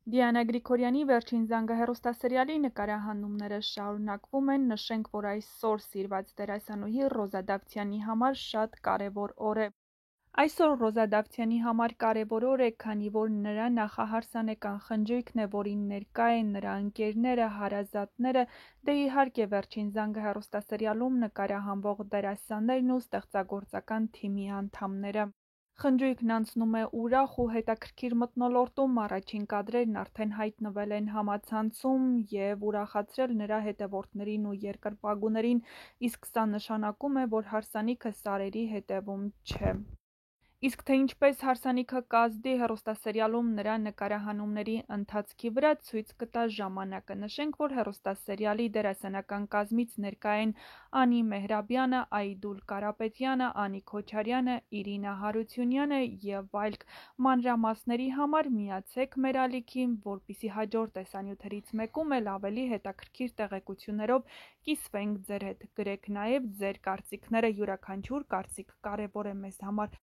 Դիանա Գրիգորյանի «Վերջին զանգը» հեռուստասերիալի նկարահանումները շարունակվում են, նշենք, որ այսօր սիրված դերասանուհի Ռոզա Դավթյանի համար շատ կարևոր օր է։ Այսօր Ռոզա Դավթյանի համար կարևոր օր է, քանի որ նրա նախահարսանեկան խնջույքն է, որին ներկա են նրա ընկերները, հարազատները, դե իհարկե «Վերջին զանգը» հեռուստասերիալում նկարահանվող դերասաններն ու ստեղծագործական թիմի անդամները։ Խնջույքն անցնում է ուրախ ու հետաքրքիր մթնոլորտում, առաջին կադրերն արդեն հայտնվել են համացանցում և ուրախացրել նրա հետևորդներին ու երկրպագուներին, իսկ սա նշանակում է, որ հարսանիքը սարերի հետևում չէ։ Իսկ թե ինչպես հարսանիքը կազդի հեռուստասերիալում նրա նկարահանումների ընթացքի վրա ցույց կտա ժամանակը։ Նշենք, որ հեռուստասերիալի դերասանական կազմից ներկա են Անի Մեհրաբյանը, Այդուլ Կարապետյանը, Անիկ Քոչարյանը, Իրինա Հարությունյանը և այլք։ Մանրամասների համար միացեք մեր ալիքին, որպեսզի հաջորդ տեսանյութերից մեկում էլ ավելի հետաքրքիր տեղեկություններով կիսվենք ձեր հետ։ Գրեք նաև ձեր կարծիքները, յուրաքանչյուր կարծիք կարևոր է մեզ համար։